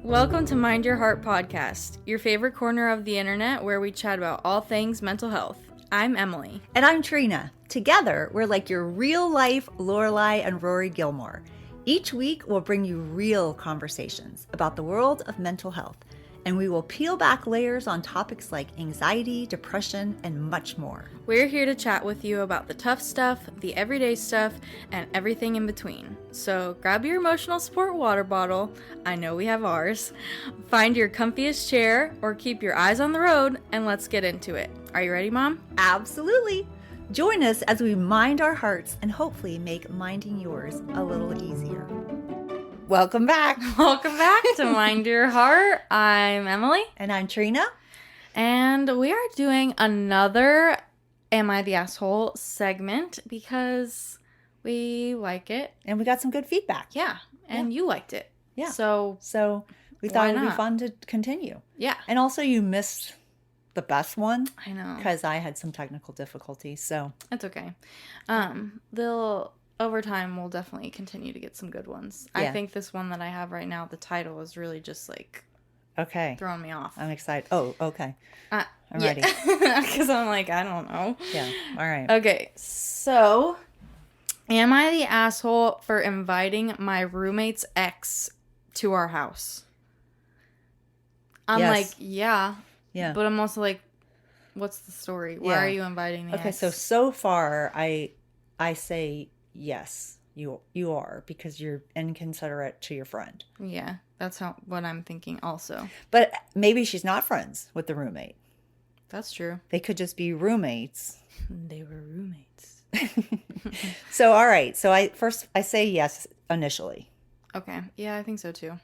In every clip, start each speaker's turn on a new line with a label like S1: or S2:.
S1: Welcome to Mind Your Heart podcast, your favorite corner of the internet where we chat about all things mental health. I'm Emily.
S2: And I'm Trina. Together, we're like your real-life Lorelai and Rory Gilmore. Each week, we'll bring you real conversations about the world of mental health, and we will peel back layers on topics like anxiety, depression, and much more.
S1: We're here to chat with you about the tough stuff, the everyday stuff, and everything in between. So grab your emotional support water bottle, I know we have ours, find your comfiest chair, or keep your eyes on the road, and let's get into it. Are you ready, Mom?
S2: Absolutely. Join us as we mind our hearts and hopefully make minding yours a little easier. Welcome back.
S1: Welcome back to Mind Your Heart. I'm Emily.
S2: And I'm Trina.
S1: And we are doing another Am I the Asshole segment because we like it.
S2: And we got some good feedback.
S1: Yeah. And you liked it.
S2: Yeah.
S1: So
S2: we thought it would
S1: not?
S2: be fun to continue.
S1: Yeah.
S2: And also you missed the best one.
S1: I know.
S2: Because I had some technical difficulties, so.
S1: It's okay. Over time, we'll definitely continue to get some good ones.
S2: Yeah.
S1: I think this one that I have right now, the title is really just like throwing me off.
S2: I'm excited. Oh, okay. I'm ready.
S1: Because I'm like, I don't know.
S2: Yeah. All right.
S1: Okay. So, am I the asshole for inviting my roommate's ex to our house? I'm
S2: Yes.
S1: like, yeah.
S2: Yeah.
S1: But I'm also like, what's the story? Why are you inviting the ex?
S2: So far, I say yes, you are, because you're inconsiderate to your friend.
S1: Yeah, that's what I'm thinking also.
S2: But maybe she's not friends with the roommate.
S1: That's true.
S2: They could just be roommates.
S1: They were roommates.
S2: So, all right. So I say yes initially.
S1: Okay. Yeah, I think so too.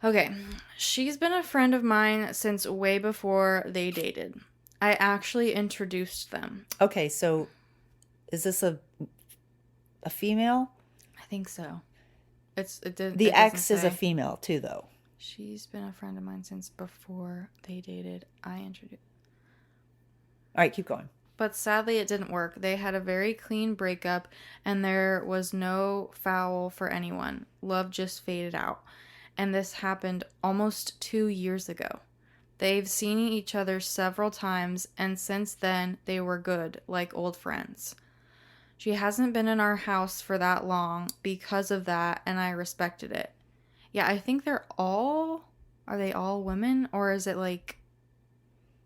S1: Okay. She's been a friend of mine since way before they dated. I actually introduced them.
S2: Okay, so is this a female?
S1: I think so.
S2: The ex is a female too, though.
S1: She's been a friend of mine since before they dated. I introduced.
S2: All right, keep going.
S1: But sadly, it didn't work. They had a very clean breakup, and there was no foul for anyone. Love just faded out. And this happened almost 2 years ago. They've seen each other several times, and since then, they were good, like old friends. She hasn't been in our house for that long because of that, and I respected it. Yeah, I think are they all women, or is it like...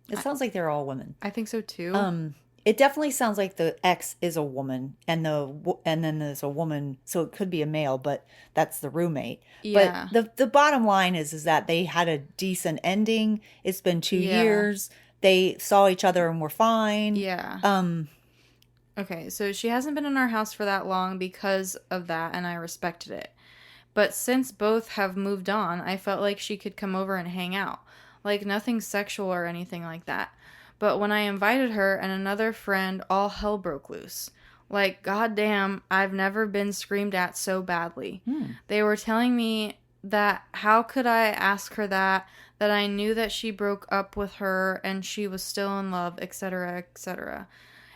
S2: It sounds like they're all women.
S1: I think so too.
S2: It definitely sounds like the ex is a woman, and then there's a woman, so it could be a male, but that's the roommate.
S1: Yeah.
S2: But the bottom line is that they had a decent ending. It's been 2 years. They saw each other and were fine.
S1: Yeah. Okay, so she hasn't been in our house for that long because of that, and I respected it. But since both have moved on, I felt like she could come over and hang out. Like, nothing sexual or anything like that. But when I invited her and another friend, all hell broke loose. Like, goddamn, I've never been screamed at so badly. They were telling me that how could I ask her that I knew that she broke up with her and she was still in love, etc., etc.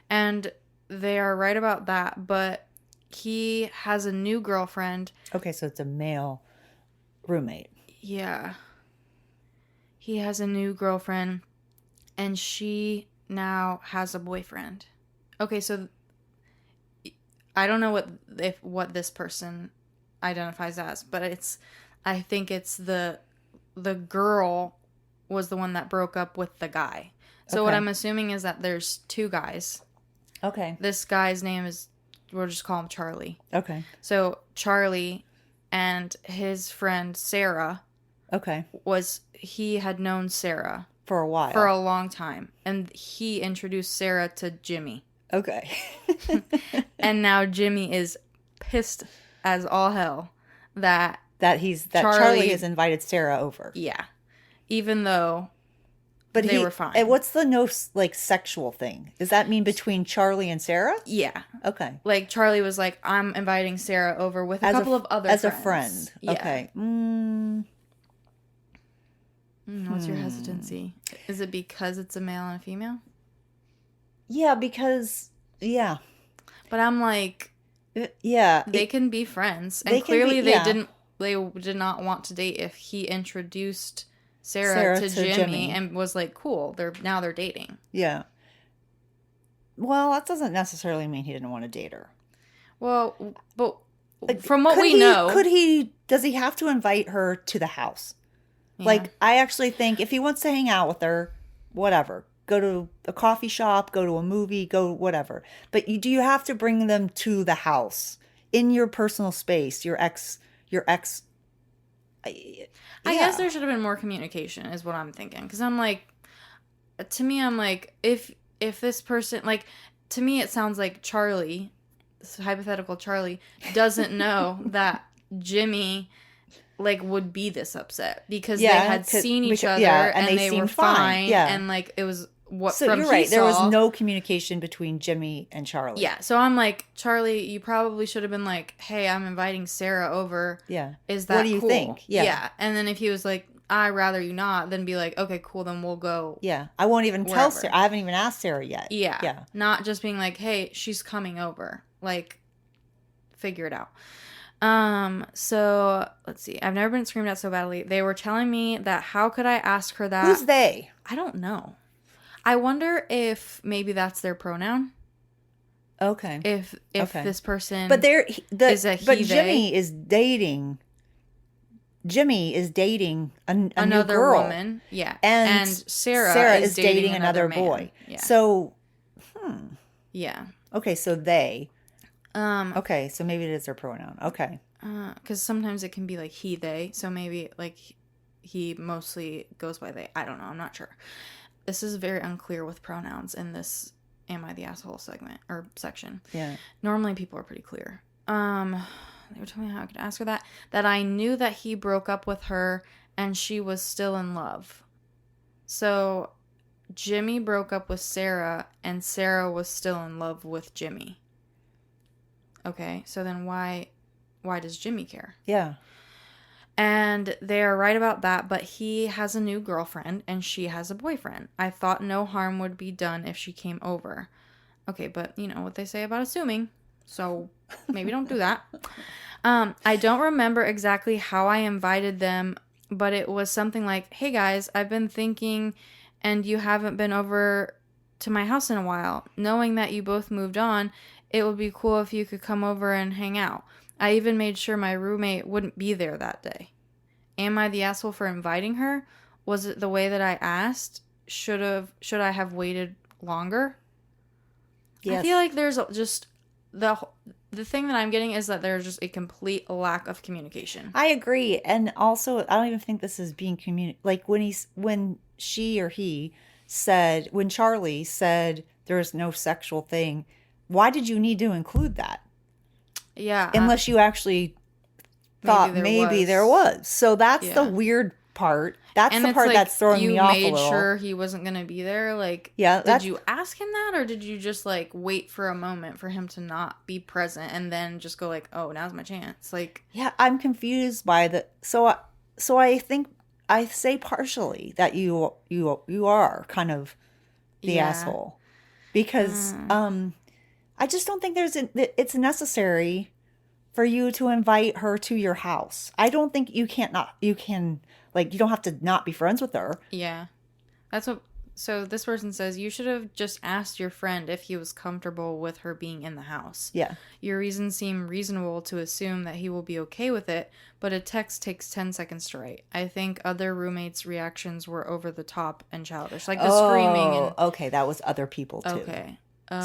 S1: And they are right about that, but he has a new girlfriend.
S2: Okay, so it's a male roommate.
S1: Yeah. He has a new girlfriend, and she now has a boyfriend. Okay, so I don't know what this person identifies as, but I think it's the girl was the one that broke up with the guy. So what I'm assuming is that there's two guys.
S2: Okay.
S1: This guy's name is, we'll just call him Charlie.
S2: Okay.
S1: So Charlie and his friend Sarah.
S2: Okay.
S1: He had known Sarah.
S2: For a while.
S1: For a long time. And he introduced Sarah to Jimmy.
S2: Okay.
S1: And now Jimmy is pissed as all hell that
S2: Charlie has invited Sarah over.
S1: Yeah. Even though they were fine.
S2: And what's the sexual thing? Does that mean between Charlie and Sarah?
S1: Yeah.
S2: Okay.
S1: Like, Charlie was like, I'm inviting Sarah over with a couple of other friends.
S2: As a friend.
S1: Yeah.
S2: Okay.
S1: What's your hesitancy? Is it because it's a male and a female?
S2: Yeah, because... Yeah.
S1: But I'm like...
S2: Yeah.
S1: They can be friends. And clearly they didn't they did not want to date if he introduced Sarah
S2: Sarah
S1: to
S2: to
S1: Jimmy
S2: Jimmy.
S1: and was like, cool, they're dating.
S2: Yeah. Well, that doesn't necessarily mean he didn't want to date her.
S1: Well, but
S2: Like,
S1: from what we know,
S2: does he have to invite her to the house?
S1: yeah.
S2: Like, I actually think if he wants to hang out with her, whatever, go to a coffee shop, go to a movie, go whatever. But do you have to bring them to the house in your personal space? Your ex.
S1: I
S2: Yeah.
S1: guess there should have been more communication, is what I'm thinking. Because I'm like, to me, I'm like, if this person, like, to me, it sounds like Charlie, this hypothetical Charlie, doesn't know that Jimmy, like, would be this upset because they had seen each other and they were fine.
S2: Yeah.
S1: And, like, it was what
S2: So
S1: from
S2: you're right.
S1: he
S2: There was
S1: saw.
S2: no communication between Jimmy and Charlie.
S1: Yeah. So I'm like, Charlie, you probably should have been like, hey, I'm inviting Sarah over.
S2: Yeah.
S1: Is that
S2: what do you
S1: cool?
S2: think?
S1: Yeah. And then if he was like, I'd rather you not, then be like, okay, cool, then we'll go.
S2: Yeah. I won't even tell
S1: wherever.
S2: Sarah. I haven't even asked Sarah yet.
S1: Yeah.
S2: Yeah.
S1: Not just being like, hey, she's coming over. Like, figure it out. So let's see. I've never been screamed at so badly. They were telling me that how could I ask her that?
S2: Who's they?
S1: I don't know. I wonder if maybe that's their pronoun.
S2: Okay.
S1: If this person
S2: But
S1: is a he,
S2: but
S1: they.
S2: Jimmy is dating
S1: another
S2: new girl.
S1: Woman. Yeah.
S2: And
S1: Sarah
S2: is dating another boy.
S1: Yeah.
S2: So
S1: yeah.
S2: okay, so they.
S1: Um
S2: Okay, so maybe it is their pronoun. Okay.
S1: because sometimes it can be like he, they. So maybe like he mostly goes by they. I don't know. I'm not sure. This is very unclear with pronouns in this Am I the Asshole segment or section.
S2: Yeah.
S1: Normally people are pretty clear. They were telling me how I could ask her that I knew that he broke up with her and she was still in love. So Jimmy broke up with Sarah and Sarah was still in love with Jimmy. Okay, so then why does Jimmy care?
S2: Yeah.
S1: And they are right about that, but he has a new girlfriend and she has a boyfriend. I thought no harm would be done if she came over. Okay, but you know what they say about assuming, so maybe don't do that. I don't remember exactly how I invited them, but it was something like, hey guys, I've been thinking and you haven't been over to my house in a while. Knowing that you both moved on, it would be cool if you could come over and hang out. I even made sure my roommate wouldn't be there that day. Am I the asshole for inviting her? Was it the way that I asked? Should I have waited longer? Yes. I feel like there's just the thing that I'm getting is that there's just a complete lack of communication.
S2: I agree, and also I don't even think this is being like when she or he said, when Charlie said there's no sexual thing, why did you need to include that?
S1: Yeah.
S2: Unless you actually thought maybe there was. So that's the weird part. That's the part that's throwing me off a little.
S1: You made sure he wasn't going to be there? Like,
S2: yeah,
S1: did you ask him that? Or did you just, like, wait for a moment for him to not be present and then just go, like, oh, now's my chance? Like,
S2: yeah, I'm confused by the... So I think I say partially that you are kind of the asshole. Because I just don't think it's necessary for you to invite her to your house. I don't think you don't have to not be friends with her.
S1: Yeah. So this person says, you should have just asked your friend if he was comfortable with her being in the house.
S2: Yeah.
S1: Your reasons seem reasonable to assume that he will be okay with it, but a text takes 10 seconds to write. I think other roommates' reactions were over the top and childish. Like the screaming.
S2: Okay. That was other people too.
S1: Okay.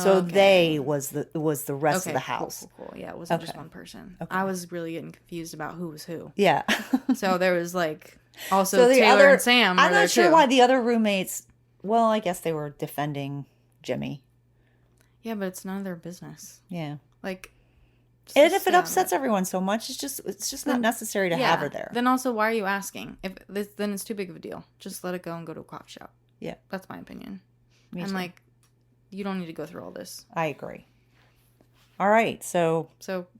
S2: So they was the rest of the house.
S1: Cool. Yeah, it wasn't just one person. Okay. I was really getting confused about who was who.
S2: Yeah.
S1: So there was like also Taylor and Sam.
S2: I'm not sure why the other roommates. Well, I guess they were defending Jimmy.
S1: Yeah, but it's none of their business.
S2: Yeah.
S1: Like,
S2: and if it upsets everyone so much, it's just not necessary to have her there.
S1: Then also, why are you asking? Then it's too big of a deal. Just let it go and go to a coffee shop.
S2: Yeah,
S1: that's my opinion.
S2: Me
S1: and
S2: too.
S1: Like, you don't need to go through all this.
S2: I agree. All right, so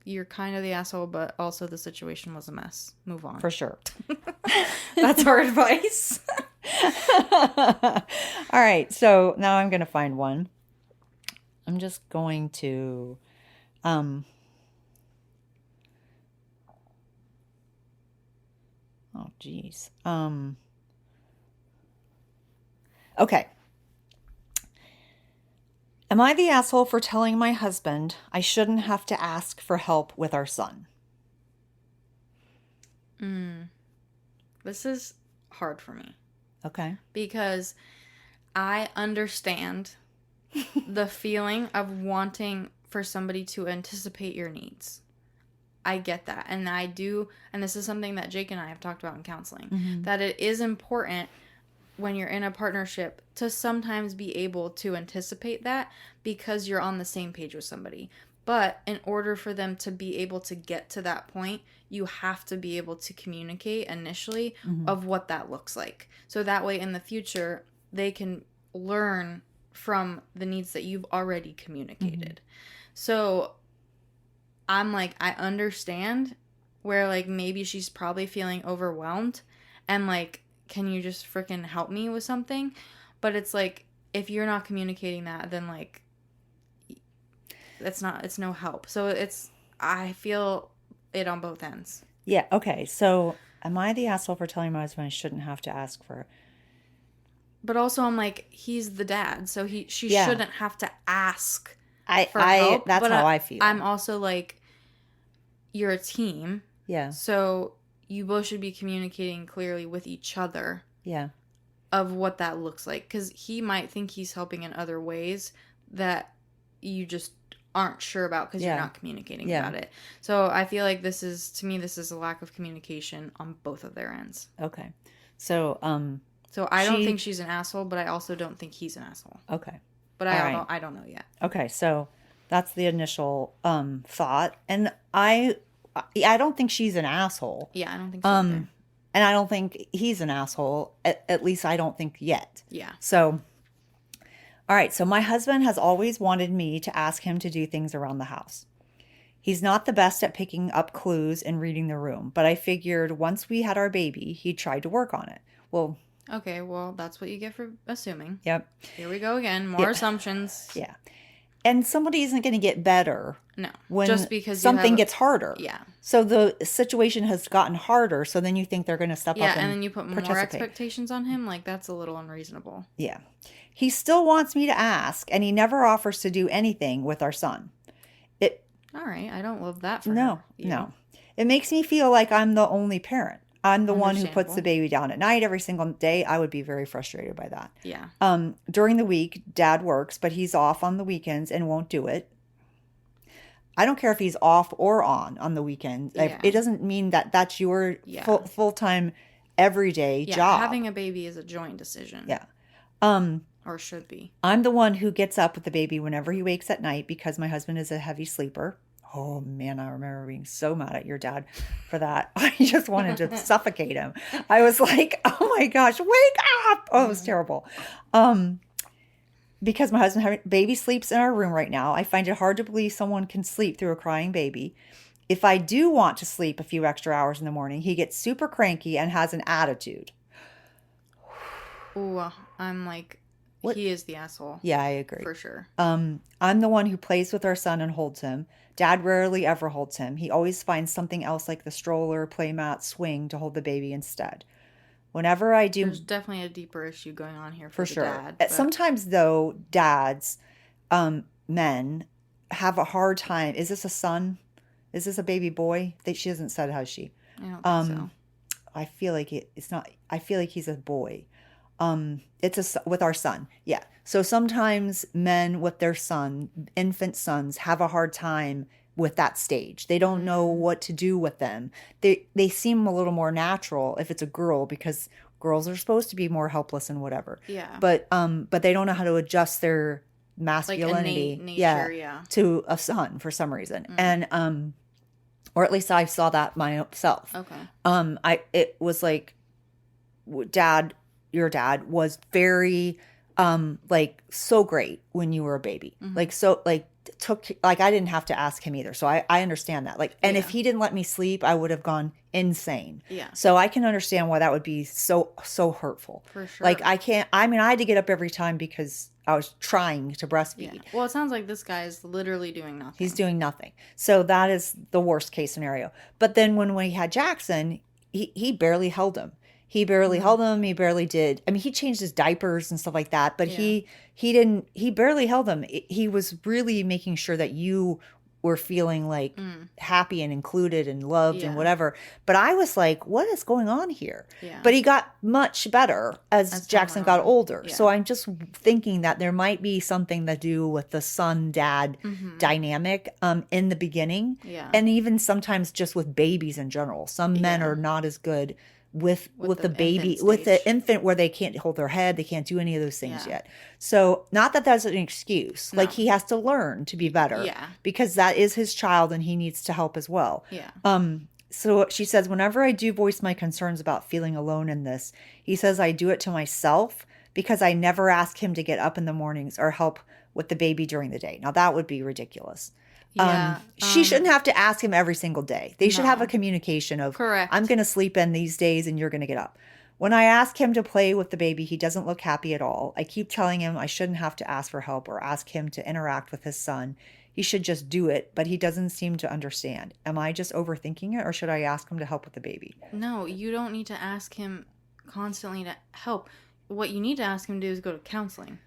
S1: you're kind of the asshole, but also the situation was a mess. Move on.
S2: For sure.
S1: That's our advice.
S2: All right, so now I'm going to find one. I'm just going to Oh, geez. Okay. Am I the asshole for telling my husband I shouldn't have to ask for help with our son?
S1: This is hard for me
S2: Okay.
S1: because I understand the feeling of wanting for somebody to anticipate your needs. I get that. And I do, and this is something that Jake and I have talked about in counseling, that it is important when you're in a partnership to sometimes be able to anticipate that because you're on the same page with somebody. But in order for them to be able to get to that point, you have to be able to communicate initially of what that looks like. So that way in the future, they can learn from the needs that you've already communicated. So I'm like, I understand where like maybe she's probably feeling overwhelmed and like, can you just freaking help me with something? But it's like, if you're not communicating that, then like, it's no help. So I feel it on both ends.
S2: Yeah. Okay. So am I the asshole for telling my husband I shouldn't have to ask for?
S1: But also I'm like, he's the dad, so she
S2: Yeah.
S1: shouldn't have to ask for help.
S2: That's
S1: but
S2: how I feel.
S1: I'm also like, you're a team.
S2: Yeah.
S1: So you both should be communicating clearly with each other.
S2: Yeah.
S1: Of what that looks like. Because he might think he's helping in other ways that you just aren't sure about because you're not communicating about it. So I feel like this is a lack of communication on both of their ends.
S2: Okay. So
S1: I don't think she's an asshole, but I also don't think he's an asshole.
S2: Okay.
S1: But I don't know yet.
S2: Okay, so that's the initial thought. And I don't think she's an asshole.
S1: Yeah, I don't think so either.
S2: And I don't think he's an asshole. At least I don't think yet.
S1: Yeah.
S2: So, all right. So my husband has always wanted me to ask him to do things around the house. He's not the best at picking up clues and reading the room, but I figured once we had our baby, he'd try to work on it. Well,
S1: okay, well, that's what you get for assuming.
S2: Yep.
S1: Here we go again. More assumptions.
S2: Yeah. And somebody isn't going to get better.
S1: No.
S2: When
S1: just because
S2: something gets harder.
S1: Yeah.
S2: So the situation has gotten harder, so then you think they're going to step up and
S1: then you put more expectations on him. Like, that's a little unreasonable.
S2: Yeah. He still wants me to ask, and he never offers to do anything with our son.
S1: All right. I don't love that for
S2: No,
S1: her.
S2: no. It makes me feel like I'm the only parent. I'm the one who puts the baby down at night every single day. I would be very frustrated by that.
S1: Yeah.
S2: During the week, Dad works, but he's off on the weekends and won't do it. I don't care if he's off or on the weekends.
S1: Yeah.
S2: It doesn't mean that that's your full-time, everyday job.
S1: Having a baby is a joint decision.
S2: Yeah.
S1: Or should be.
S2: I'm the one who gets up with the baby whenever he wakes at night because my husband is a heavy sleeper. Oh, man, I remember being so mad at your dad for that. I just wanted to suffocate him. I was like, oh, my gosh, wake up. Oh, it was terrible. Because my husband, baby sleeps in our room right now, I find it hard to believe someone can sleep through a crying baby. If I do want to sleep a few extra hours in the morning, he gets super cranky and has an attitude.
S1: Ooh, I'm like, he is the asshole.
S2: Yeah, I agree.
S1: For sure.
S2: I'm the one who plays with our son and holds him. Dad rarely ever holds him. He always finds something else like the stroller, playmat, swing to hold the baby instead. Whenever I do...
S1: There's definitely a deeper issue going on here for the
S2: sure.
S1: dad. But...
S2: Sometimes, though, dads, men, have a hard time. Is this a son? Is this a baby boy? She hasn't said, has she?
S1: I don't think so.
S2: I feel like it's not... I feel like he's a boy. With our son. Yeah. So sometimes men with their infant sons, have a hard time with that stage. They don't know what to do with them. They seem a little more natural if it's a girl because girls are supposed to be more helpless and whatever.
S1: Yeah.
S2: But they don't know how to adjust their masculinity
S1: like nature,
S2: to a son for some reason. And or at least I saw that myself.
S1: Okay.
S2: It was like your dad was very so great when you were a baby. I didn't have to ask him either. So I understand that. If he didn't let me sleep, I would have gone insane.
S1: Yeah.
S2: So I can understand why that would be so hurtful.
S1: For sure.
S2: I had to get up every time because I was trying to breastfeed.
S1: Yeah. Well, it sounds like this guy is literally doing nothing.
S2: He's doing nothing. So that is the worst case scenario. But then when we had Jackson, he barely held him. He barely held him. He barely did. I mean, he changed his diapers and stuff like that, but
S1: Yeah.
S2: he didn't. He barely held him. He was really making sure that you were feeling like happy and included and loved and
S1: Yeah.
S2: whatever. But I was like, what is going on here?
S1: Yeah.
S2: But he got much better as
S1: As time
S2: Jackson
S1: went
S2: got
S1: on.
S2: older.
S1: Yeah.
S2: So I'm just thinking that there might be something to do with the son dad dynamic in the beginning.
S1: Yeah.
S2: And even sometimes just with babies in general. Some men
S1: Yeah.
S2: are not as good with
S1: With
S2: the
S1: the
S2: baby,
S1: infant
S2: with the
S1: stage.
S2: infant, where they can't hold their head, they can't do any of those things
S1: Yeah.
S2: yet. So not that that's an excuse.
S1: No.
S2: Like, he has to learn to be better.
S1: Yeah.
S2: Because that is his child and he needs to help as well.
S1: Yeah.
S2: So she says, whenever I do voice my concerns about feeling alone in this, he says I do it to myself because I never ask him to get up in the mornings or help with the baby during the day. Now that would be ridiculous.
S1: Yeah.
S2: She shouldn't have to ask him every single day. They should have
S1: No.
S2: a communication of,
S1: Correct.
S2: I'm going to sleep in these days and you're going to get up. When I ask him to play with the baby, he doesn't look happy at all. I keep telling him I shouldn't have to ask for help or ask him to interact with his son. He should just do it, but he doesn't seem to understand. Am I just overthinking it, or should I ask him to help with the baby?
S1: No, you don't need to ask him constantly to help. What you need to ask him to do is go to counseling.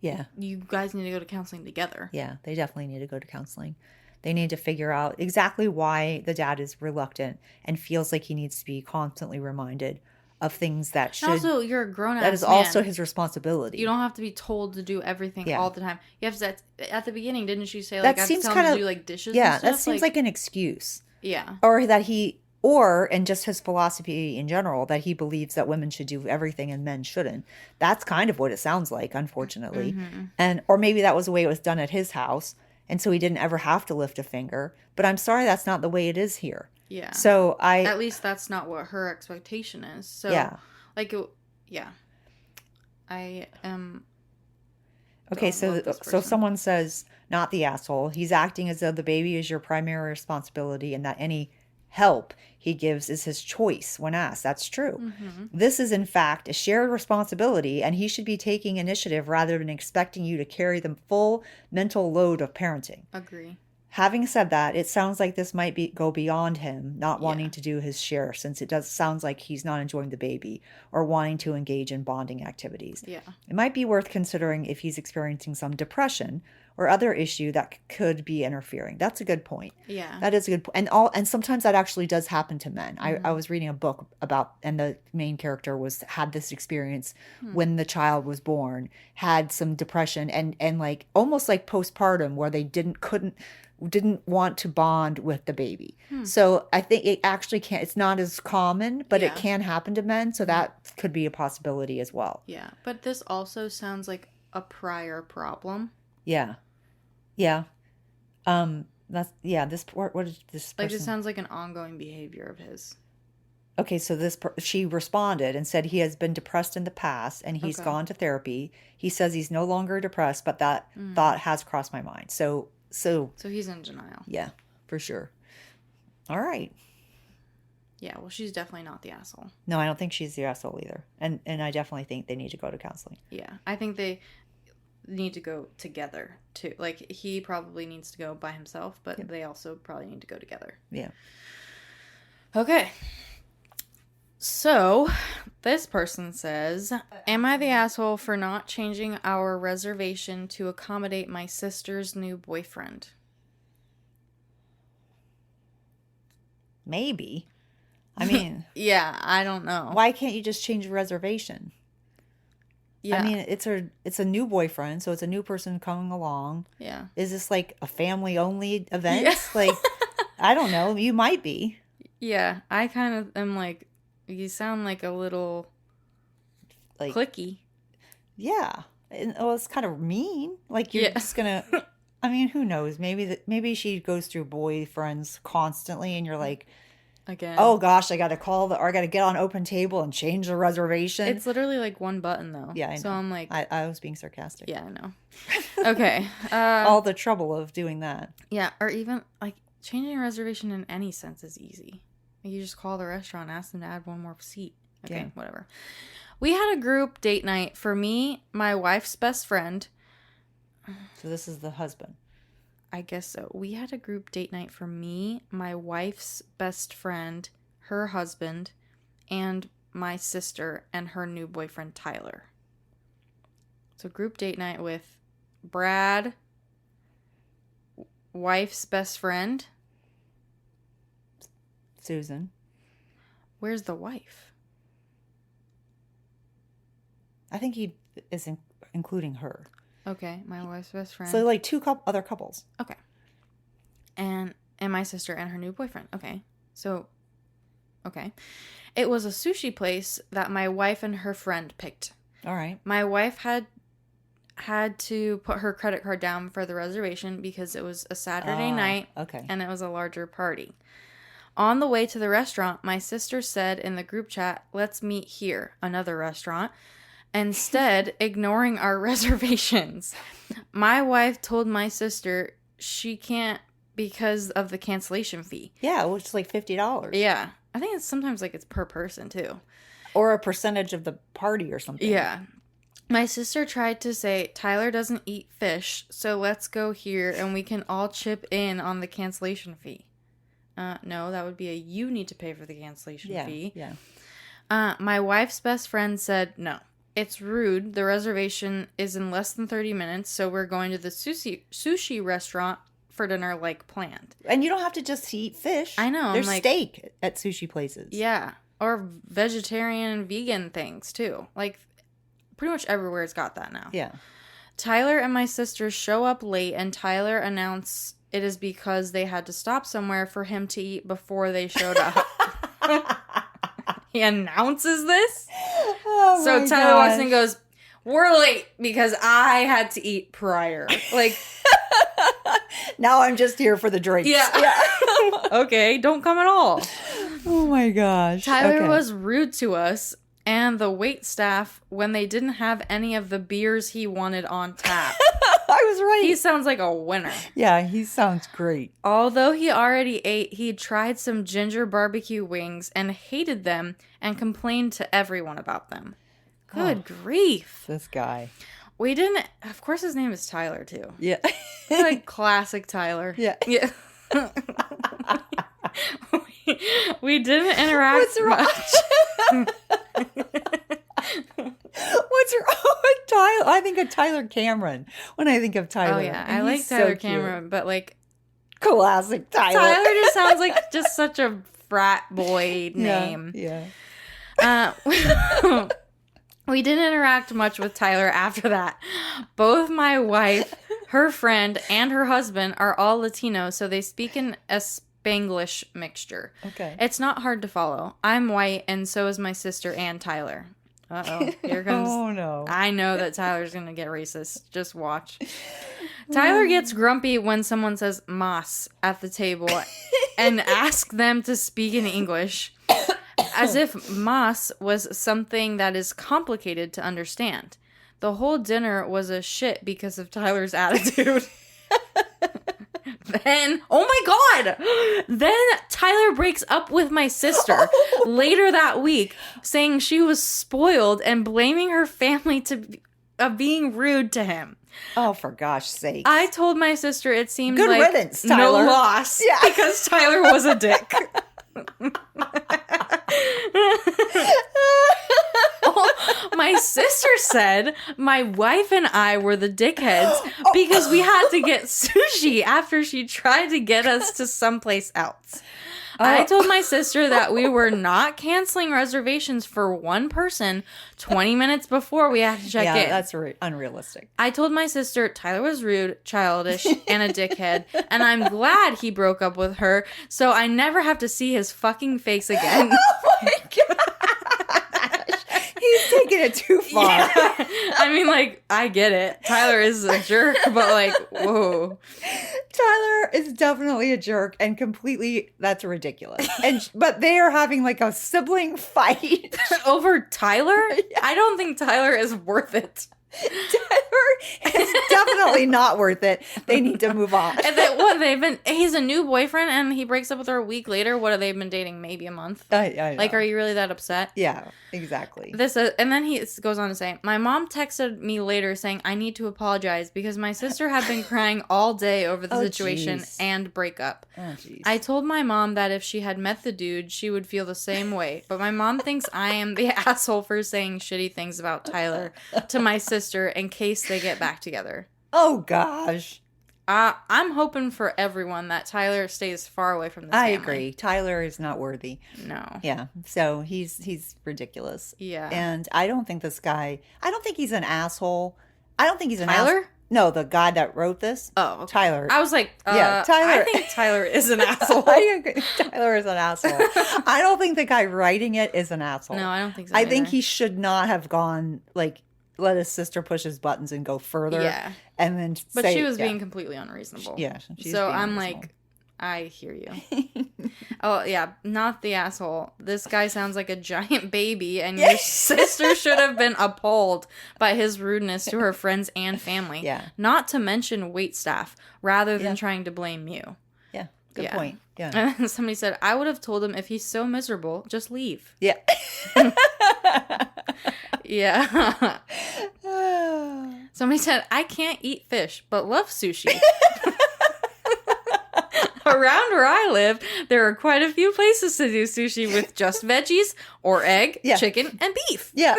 S2: Yeah.
S1: You guys need to go to counseling together.
S2: Yeah, they definitely need to go to counseling. They need to figure out exactly why the dad is reluctant and feels like he needs to be constantly reminded of things that should.
S1: And also, you're a grown ass.
S2: That is also his responsibility.
S1: You don't have to be told to do everything all the time. You have to. At the beginning, didn't she say like
S2: That
S1: I have
S2: seems
S1: to tell
S2: kind
S1: him
S2: of
S1: to do like dishes?
S2: Yeah,
S1: and stuff?
S2: that seems like an excuse.
S1: Yeah.
S2: Or that he, or and just his philosophy in general, that he believes that women should do everything and men shouldn't. That's kind of what it sounds like, unfortunately. And or maybe that was the way it was done at his house, and so he didn't ever have to lift a finger. But I'm sorry, that's not the way it is here.
S1: Yeah.
S2: So
S1: At least that's not what her expectation is. So
S2: yeah.
S1: like yeah. I am.
S2: Okay,
S1: don't love this
S2: so
S1: person.
S2: someone says, not the asshole. He's acting as though the baby is your primary responsibility and that any help he gives is his choice when asked. That's true. This is, in fact, a shared responsibility, and he should be taking initiative rather than expecting you to carry the full mental load of parenting.
S1: Agree.
S2: Having said that, it sounds like this might go beyond him not wanting
S1: Yeah.
S2: to do his share, since it sounds like he's not enjoying the baby or wanting to engage in bonding activities.
S1: Yeah.
S2: It might be worth considering if he's experiencing some depression or other issue that could be interfering. That's a good point.
S1: Yeah.
S2: That is a good point. And sometimes that actually does happen to men. I was reading a book about, and the main character had this experience when the child was born, had some depression and like almost like postpartum, where they didn't want to bond with the baby. So I think it actually it's not as common, but it
S1: Yeah.
S2: can happen to men. So that could be a possibility as well.
S1: Yeah. But this also sounds like a prior problem.
S2: Yeah. Yeah. What is this
S1: Like
S2: person?
S1: it sounds like an ongoing behavior of his.
S2: Okay, so she responded and said he has been depressed in the past and he's
S1: Okay.
S2: gone to therapy. He says he's no longer depressed, but that thought has crossed my mind. So
S1: So he's in denial.
S2: yeah, for sure. All right.
S1: Yeah, well, she's definitely not the asshole.
S2: No, I don't think she's the asshole either. And I definitely think they need to go to counseling.
S1: Yeah, I think they need to go together too. Like he probably needs to go by himself, but they also probably need to go together.
S2: Yeah.
S1: Okay. So, this person says, am I the asshole for not changing our reservation to accommodate my sister's new boyfriend?
S2: Maybe. I mean,
S1: Yeah, I don't know.
S2: why can't you just change the reservation?
S1: Yeah.
S2: I mean, it's a new boyfriend, so it's a new person coming along.
S1: Yeah.
S2: Is this like a family only event?
S1: Yeah.
S2: Like, I don't know. You might be.
S1: Yeah, I kind of am like, you sound like a little
S2: Like,
S1: clicky.
S2: yeah. Well, it's kind of mean. Like, you're
S1: Yeah.
S2: just gonna. I mean, who knows? Maybe she goes through boyfriends constantly, and you're like,
S1: Again.
S2: oh gosh, I got to I got to get on Open Table and change the reservation.
S1: It's literally like one button though.
S2: Yeah, I know.
S1: So I'm like,
S2: I was being sarcastic.
S1: yeah, I know. Okay.
S2: All the trouble of doing that.
S1: Yeah, or even like changing a reservation in any sense is easy. Like, you just call the restaurant and ask them to add one more seat. Okay,
S2: Yeah.
S1: whatever. We had a group date night for me, my wife's best friend.
S2: So this is the husband.
S1: I guess so. We had a group date night for me, my wife's best friend, her husband, and my sister and her new boyfriend, Tyler. So group date night with Brad, wife's best friend.
S2: Susan.
S1: Where's the wife?
S2: I think he is including her.
S1: Okay, my wife's best friend.
S2: So like two other couples.
S1: Okay. And my sister and her new boyfriend. Okay. So, okay. It was a sushi place that my wife and her friend picked.
S2: All right.
S1: My wife had to put her credit card down for the reservation because it was a Saturday night.
S2: Okay.
S1: And it was a larger party. On the way to the restaurant, my sister said in the group chat, "Let's meet here," another restaurant, instead ignoring our reservations. My wife told my sister she can't because of the cancellation fee.
S2: Yeah, which is like $50.
S1: Yeah. I think it's sometimes like it's per person too.
S2: Or a percentage of the party or something.
S1: Yeah. My sister tried to say, "Tyler doesn't eat fish, so let's go here and we can all chip in on the cancellation fee." No, that would be a you need to pay for the cancellation fee.
S2: Yeah.
S1: My wife's best friend said, "No, it's rude. The reservation is in less than 30 minutes, so we're going to the sushi restaurant for dinner like planned."
S2: And you don't have to just eat fish.
S1: I know.
S2: There's
S1: like,
S2: steak at sushi places.
S1: Yeah. Or vegetarian and vegan things, too. Like, pretty much everywhere it's got that now.
S2: Yeah.
S1: Tyler and my sister show up late, and Tyler announced it is because they had to stop somewhere for him to eat before they showed up. He announces this?
S2: Oh
S1: so Tyler walks in and goes, "We're late because I had to eat prior." Like,
S2: now I'm just here for the drinks.
S1: yeah. Okay, don't come at all.
S2: Oh my gosh.
S1: Tyler was rude to us and the wait staff when they didn't have any of the beers he wanted on tap.
S2: I was right.
S1: He sounds like a winner.
S2: Yeah, he sounds great.
S1: Although he already ate, he tried some ginger barbecue wings and hated them and complained to everyone about them. Good grief.
S2: This guy.
S1: We didn't... Of course his name is Tyler, too.
S2: Yeah.
S1: Like classic Tyler.
S2: Yeah.
S1: Yeah. we didn't interact much.
S2: What's wrong with Tyler? I think of Tyler Cameron when I think of Tyler.
S1: Oh, yeah.
S2: And
S1: I like
S2: he's
S1: Tyler
S2: so
S1: Cameron, but like...
S2: Classic Tyler.
S1: Tyler just sounds like just such a frat boy name.
S2: Yeah.
S1: We didn't interact much with Tyler after that. Both my wife, her friend, and her husband are all Latino, so they speak in a Spanglish mixture.
S2: Okay.
S1: It's not hard to follow. I'm white, and so is my sister and Tyler. Uh-oh. Here comes...
S2: Oh, no.
S1: I know that Tyler's going to get racist. Just watch. Tyler gets grumpy when someone says "mas" at the table and asks them to speak in English, as if "mas" was something that is complicated to understand. The whole dinner was a shit because of Tyler's attitude. Then, oh my God! Then Tyler breaks up with my sister later that week, saying she was spoiled and blaming her family of being rude to him.
S2: Oh, for gosh sake.
S1: I told my sister it seemed
S2: Good
S1: like
S2: riddance,
S1: no
S2: Tyler.
S1: loss
S2: Yeah.
S1: because Tyler was a dick. My sister said my wife and I were the dickheads because we had to get sushi after she tried to get us to someplace else. I told my sister that we were not canceling reservations for one person 20 minutes before we had to check in.
S2: Yeah, that's unrealistic.
S1: I told my sister Tyler was rude, childish, and a dickhead, and I'm glad he broke up with her so I never have to see his fucking face again.
S2: Oh my gosh. He's taking it too far.
S1: Yeah. I mean, like, I get it. Tyler is a jerk, but like, whoa.
S2: Tyler is definitely a jerk and completely, that's ridiculous. But they are having like a sibling fight.
S1: Over Tyler?
S2: Yeah.
S1: I don't think Tyler is worth it.
S2: It's definitely not worth it. They need to move on.
S1: And he's a new boyfriend and he breaks up with her a week later. What have they been dating? Maybe a month.
S2: I know.
S1: Like, are you really that upset?
S2: Yeah, exactly.
S1: And then he goes on to say, my mom texted me later saying I need to apologize because my sister had been crying all day over the situation
S2: geez.
S1: and breakup.
S2: Oh, jeez.
S1: I told my mom that if she had met the dude, she would feel the same way. But my mom thinks I am the asshole for saying shitty things about Tyler to my sister in case they get back together.
S2: Oh, gosh.
S1: I'm hoping for everyone that Tyler stays far away from this family.
S2: I agree. Tyler is not worthy.
S1: No.
S2: Yeah. So he's ridiculous.
S1: Yeah.
S2: And I don't think he's an asshole. I don't think he's an
S1: Tyler?
S2: No, the guy that wrote this.
S1: Oh, okay.
S2: Tyler.
S1: I was like,
S2: yeah, Tyler.
S1: I think Tyler is an asshole.
S2: I agree. Tyler is an asshole. I don't think the guy writing it is an asshole.
S1: No, I don't think so.
S2: I think he should not have gone, like, let his sister push his buttons and go further.
S1: Yeah.
S2: And then
S1: But she was being completely unreasonable.
S2: Yeah.
S1: So I'm like, I hear you. Oh, yeah. Not the asshole. This guy sounds like a giant baby, and your sister should have been appalled by his rudeness to her friends and family.
S2: Yeah.
S1: Not to mention wait staff, rather than trying to blame you.
S2: Yeah. Good point. Yeah.
S1: And then somebody said, I would have told him if he's so miserable, just leave.
S2: Yeah.
S1: Yeah. Somebody said, I can't eat fish, but love sushi. Around where I live, there are quite a few places to do sushi with just veggies or egg, chicken, and beef.
S2: Yeah.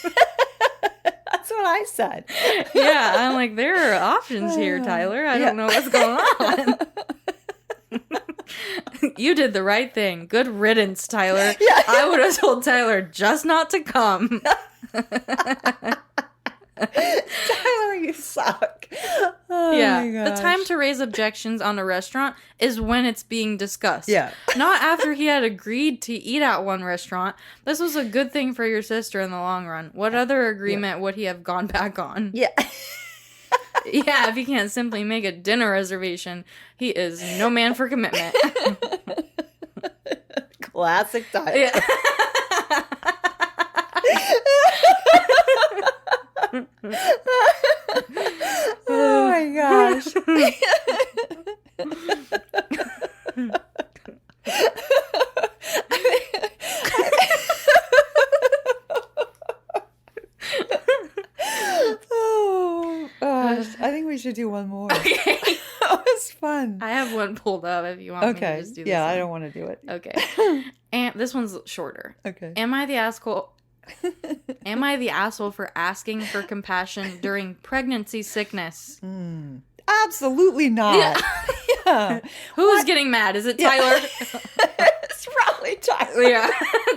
S2: That's what I said.
S1: Yeah, I'm like, there are options here, Tyler. I don't know what's going on. You did the right thing. Good riddance, Tyler. Yeah. I would have told Tyler just not to come.
S2: Tyler, you suck. Oh,
S1: yeah.
S2: my
S1: The
S2: gosh.
S1: time to raise objections on a restaurant is when it's being discussed.
S2: Yeah.
S1: Not after he had agreed to eat at one restaurant. This was a good thing for your sister in the long run. What other agreement would he have gone back on?
S2: Yeah.
S1: Yeah, if he can't simply make a dinner reservation, he is no man for commitment.
S2: Classic Tyler.
S1: Yeah.
S2: Oh my gosh. Oh gosh. I think we should do one more.
S1: Okay.
S2: That was fun.
S1: I have one pulled up if you want me to just do this.
S2: Yeah,
S1: one.
S2: I don't want to do it.
S1: Okay. And this one's shorter.
S2: Okay.
S1: Am I the asshole? Am I the asshole for asking for compassion during pregnancy sickness?
S2: Absolutely not. Yeah.
S1: Who's getting mad? Is it Tyler?
S2: It's probably Tyler.
S1: Yeah.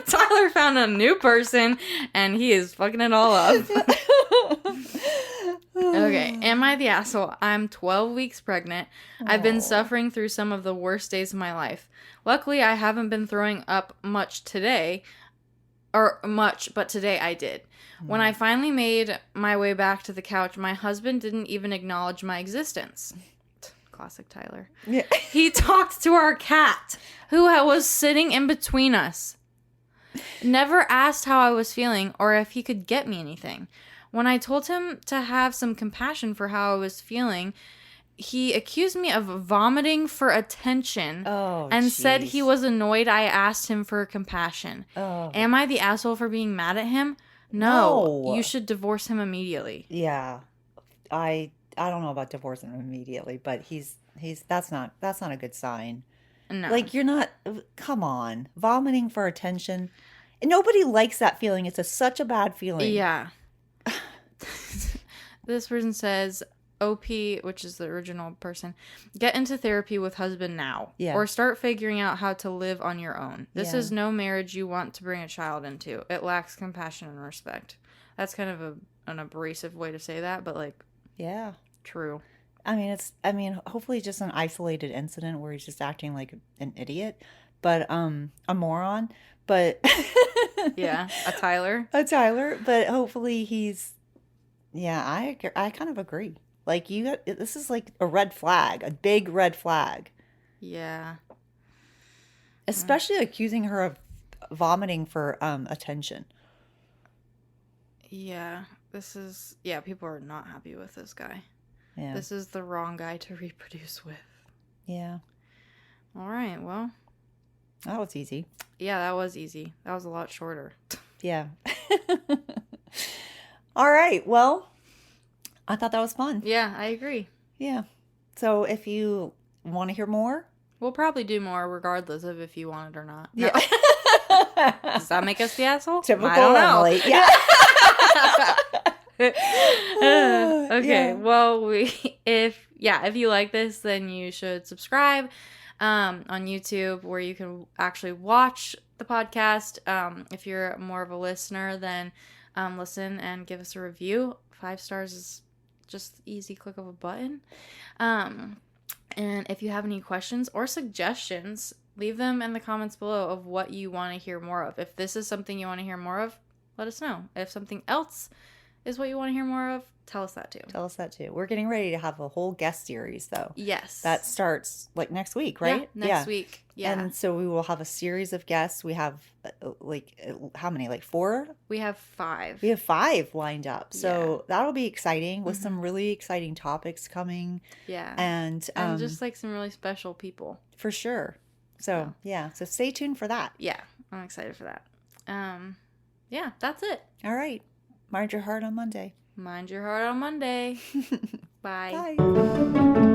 S1: Tyler found a new person and he is fucking it all up. Okay. Am I the asshole? I'm 12 weeks pregnant. I've been suffering through some of the worst days of my life. Luckily, I haven't been throwing up much today. But today I did. When I finally made my way back to the couch, my husband didn't even acknowledge my existence. Classic Tyler.
S2: Yeah.
S1: He talked to our cat, who was sitting in between us. Never asked how I was feeling or if he could get me anything. When I told him to have some compassion for how I was feeling, he accused me of vomiting for attention and said he was annoyed I asked him for compassion. Oh. Am I the asshole for being mad at him? No. You should divorce him immediately.
S2: Yeah. I don't know about divorcing him immediately, but that's not a good sign.
S1: No.
S2: Like, you're not, come on. Vomiting for attention. And nobody likes that feeling. It's such a bad feeling.
S1: Yeah. This person says, OP, which is the original person, get into therapy with husband now. Yeah. Or start figuring out how to live on your own. This is no marriage you want to bring a child into. It lacks compassion and respect. That's kind of an abrasive way to say that, but like,
S2: yeah,
S1: true.
S2: I mean, hopefully just an isolated incident where he's just acting like an idiot, but a moron, but
S1: yeah, a Tyler,
S2: but hopefully he's, yeah, I kind of agree. Like, this is like a red flag, a big red flag.
S1: Yeah.
S2: Especially accusing her of vomiting for attention.
S1: Yeah. people are not happy with this guy.
S2: Yeah.
S1: This is the wrong guy to reproduce with.
S2: Yeah.
S1: All right, well.
S2: That was easy.
S1: Yeah, that was easy. That was a lot shorter.
S2: Yeah. All right, well, I thought that was fun.
S1: Yeah, I agree.
S2: Yeah. So if you want to hear more,
S1: we'll probably do more regardless of if you want it or not.
S2: Yeah.
S1: No. Does that make us the asshole?
S2: Typical
S1: I don't know.
S2: Emily. Yeah.
S1: Okay.
S2: Yeah.
S1: Well, if you like this, then you should subscribe on YouTube, where you can actually watch the podcast. If you're more of a listener, then listen and give us a review. 5 stars is just easy click of a button. And if you have any questions or suggestions, leave them in the comments below of what you want to hear more of. If this is something you want to hear more of, let us know. If something else is what you want to hear more of, tell us that too.
S2: Tell us that too. We're getting ready to have a whole guest series, though.
S1: Yes.
S2: That starts like next week, right?
S1: Yeah, next week. Yeah.
S2: And so we will have a series of guests. We have how many? Like 4?
S1: We have 5.
S2: We have 5 lined up. So that'll be exciting with some really exciting topics coming.
S1: Yeah.
S2: And
S1: just like some really special people.
S2: For sure. So, So stay tuned for that.
S1: Yeah. I'm excited for that. Yeah, that's it.
S2: All right. Mind your heart on Monday.
S1: Mind your heart on Monday. Bye.
S2: Bye.